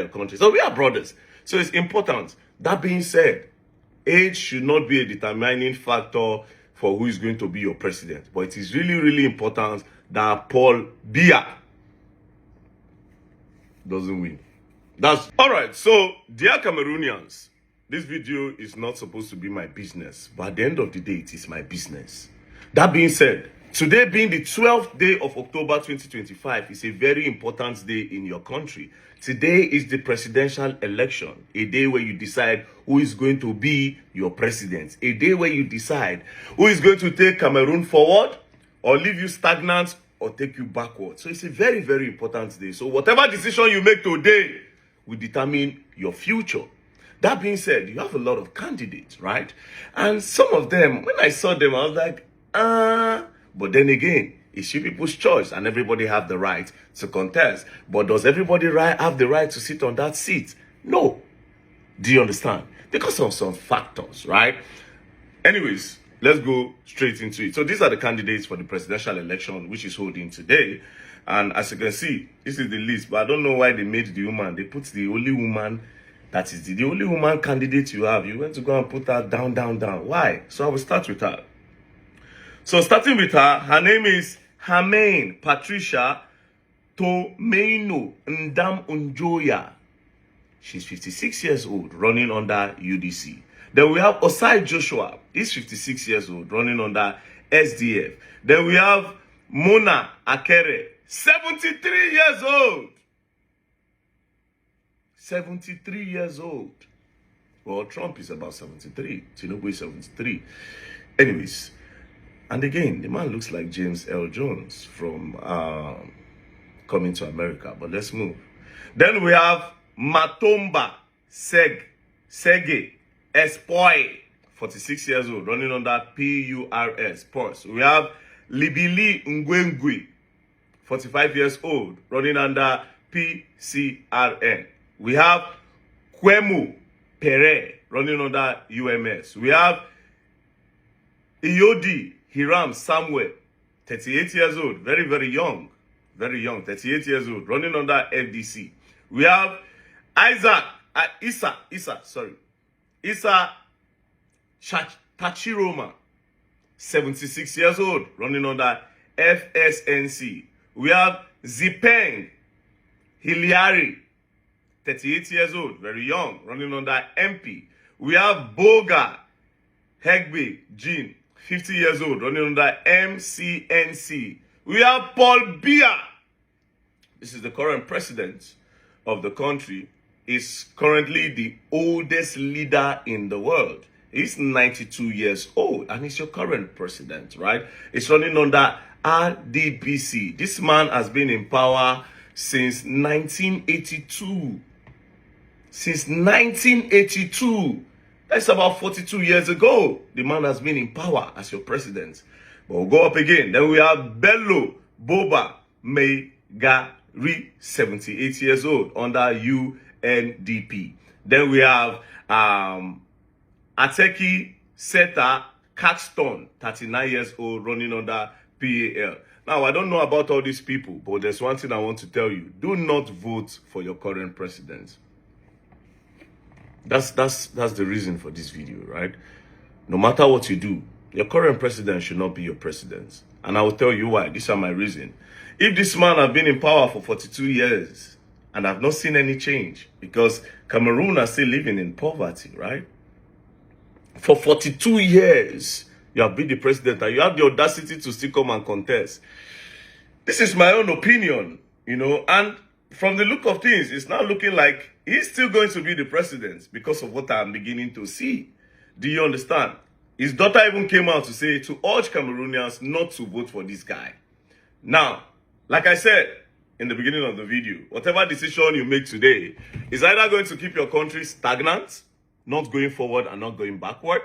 country. So we are brothers. So it's important. That being said, age should not be a determining factor for who is going to be your president. But it is really, really important that Paul Biya doesn't win. That's all right. So, dear Cameroonians, this video is not supposed to be my business, but at the end of the day, it is my business. That being said, today being the 12th day of October 2025 is a very important day in your country. Today is the presidential election, a day where you decide who is going to be your president, a day where you decide who is going to take Cameroon forward or leave you stagnant or take you backward. So it's a very, very important day. So whatever decision you make today will determine your future. That being said, you have a lot of candidates, right? And some of them, when I saw them, I was like, but then again, it's you people's choice and everybody have the right to contest. But does everybody have the right to sit on that seat? No. Do you understand? Because of some factors, right? Anyways, let's go straight into it. So these are the candidates for the presidential election, which is holding today. And as you can see, this is the list. But I don't know why they made the woman. They put the only woman, that is the only woman candidate you have. You went to go and put her down, down, down. Why? So I will start with her. So starting with her name is Hamain Patricia Tomeino Ndam Unjoya. She's 56 years old, running under UDC. Then we have Osai Joshua. He's 56 years old, running under SDF. Then we have Mona Akere, 73 years old. 73 years old. Well, Trump is about 73. Tinubu is 73. Anyways, and again, the man looks like James L. Jones from Coming to America. But let's move. Then we have Matomba Sege Espoy, 46 years old, running under PURS, Pulse. We have Libili Ngwengwe, 45 years old, running under PCRN. We have Kwemu Pere, running under UMS. We have Iyodi Hiram Samuel, 38 years old, very, very young, 38 years old, running under FDC. We have Isa Tachiroma, 76 years old, running under FSNC. We have Zipeng Hiliari, 38 years old, very young, running under MP. We have Boga Hegbe Jean, 50 years old, running under MCNC. We have Paul Biya. This is the current president of the country. Is currently the oldest leader in the world. He's 92 years old and he's your current president, right? He's running under RDPC. This man has been in power since 1982. Since 1982. That's about 42 years ago. The man has been in power as your president. But we'll go up again. Then we have Bello Boba Megari, 78 years old, under UNDP. Then we have Ateki Seta Caxton, 39 years old, running under PAL. Now, I don't know about all these people, but there's one thing I want to tell you. Do not vote for your current president. That's the reason for this video, right? No matter what you do, your current president should not be your president. And I will tell you why. These are my reasons. If this man has been in power for 42 years and I've not seen any change, because Cameroon are still living in poverty, right? For 42 years, you have been the president and you have the audacity to still come and contest. This is my own opinion, you know, and from the look of things, it's now looking like he's still going to be the president because of what I'm beginning to see. Do you understand? His daughter even came out to say, to urge Cameroonians not to vote for this guy. Now, like I said in the beginning of the video, whatever decision you make today is either going to keep your country stagnant, not going forward and not going backward,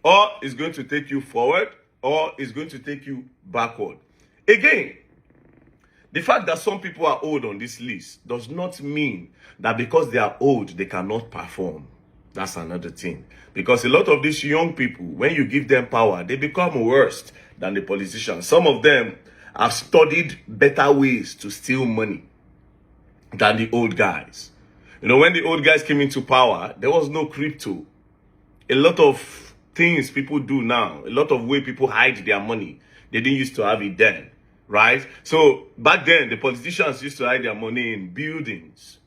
or it's going to take you forward, or it's going to take you backward. Again, the fact that some people are old on this list does not mean that because they are old, they cannot perform. That's another thing. Because a lot of these young people, when you give them power, they become worse than the politicians. Some of them have studied better ways to steal money than the old guys. You know, when the old guys came into power, there was no crypto. A lot of things people do now, a lot of way people hide their money, they didn't used to have it then, right? So back then, the politicians used to hide their money in buildings.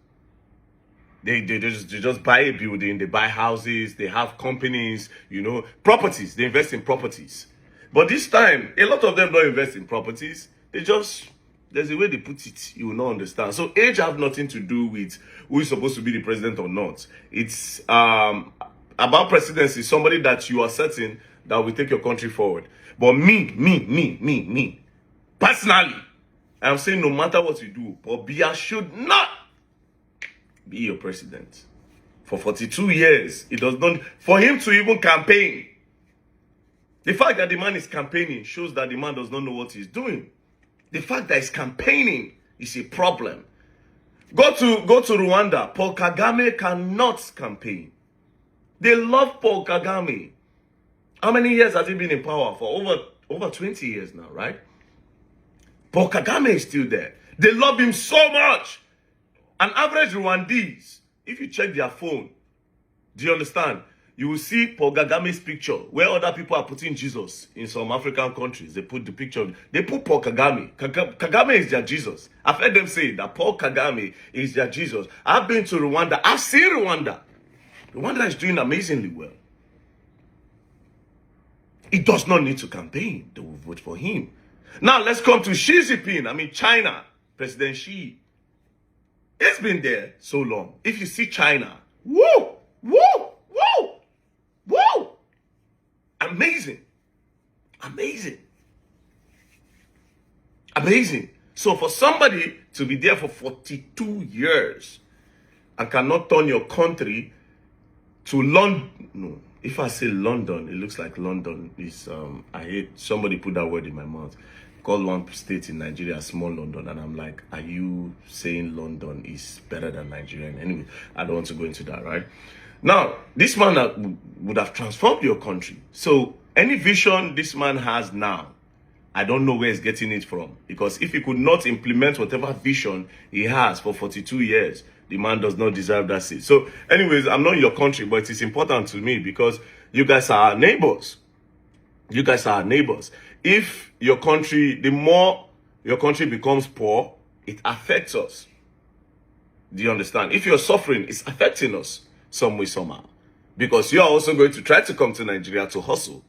They just buy a building, they buy houses, they have companies, you know, properties, they invest in properties. But this time, a lot of them don't invest in properties. They just, there's a way they put it, you will not understand. So age have nothing to do with who is supposed to be the president or not. It's about presidency, somebody that you are certain that will take your country forward. But me, personally, I'm saying no matter what you do, Paul Biya should not be your president. For 42 years, it does not, for him to even campaign. The fact that the man is campaigning shows that the man does not know what he's doing. The fact that he's campaigning is a problem. Go to Rwanda. Paul Kagame cannot campaign. They love Paul Kagame. How many years has he been in power? For over 20 years now, right? Paul Kagame is still there. They love him so much. An average Rwandese, if you check their phone, do you understand? You will see Paul Kagame's picture where other people are putting Jesus in some African countries. They put the picture, they put Paul Kagame. Kagame is their Jesus. I've heard them say that Paul Kagame is their Jesus. I've been to Rwanda. I've seen Rwanda. Rwanda is doing amazingly well. He does not need to campaign. They will vote for him. Now let's come to Xi Jinping. I mean China. President Xi. It's been there so long. If you see China, woo! Amazing. So for somebody to be there for 42 years and cannot turn your country to London, no, if I say London, it looks like London is, I hate, somebody put that word in my mouth, called one state in Nigeria small London, and I'm like, are you saying London is better than Nigeria? Anyway, I don't want to go into that, right? Now, this man would have transformed your country. So any vision this man has now, I don't know where he's getting it from. Because if he could not implement whatever vision he has for 42 years, the man does not deserve that seat. So anyways, I'm not in your country, but it is important to me because you guys are our neighbors. You guys are our neighbors. If your country, the more your country becomes poor, it affects us. Do you understand? If you're suffering, it's affecting us some way, somehow. Because you are also going to try to come to Nigeria to hustle.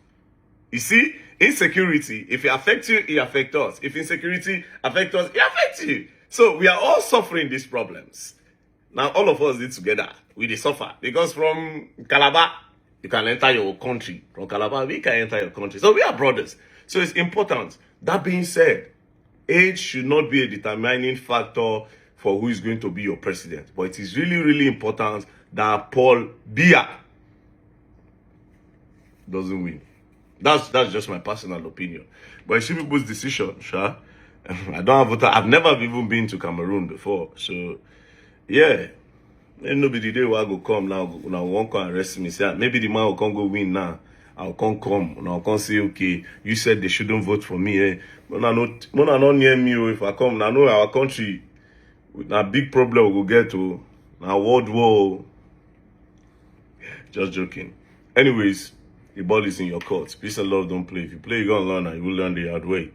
You see, insecurity, if it affects you, it affects us. If insecurity affects us, it affects you. So we are all suffering these problems. Now, all of us live together. We suffer. Because from Calabar, you can enter your country. From Calabar, we can enter your country. So we are brothers. So it's important. That being said, age should not be a determining factor for who is going to be your president. But it is really, really important that Paul Biya doesn't win. That's just my personal opinion. But it's people's decision, sure. I don't have voter. I've never even been to Cameroon before. So yeah. Then nobody there will go come now won't come arrest me. Say maybe the man will come go win now. I'll come and I'll come say, okay, you said they shouldn't vote for me. Eh? But not near me. If I come, I know our country a big problem we'll get to now world war. Just joking. Anyways, the ball is in your court. Peace and love, don't play. If you play, you're gonna learn and you will learn the hard way.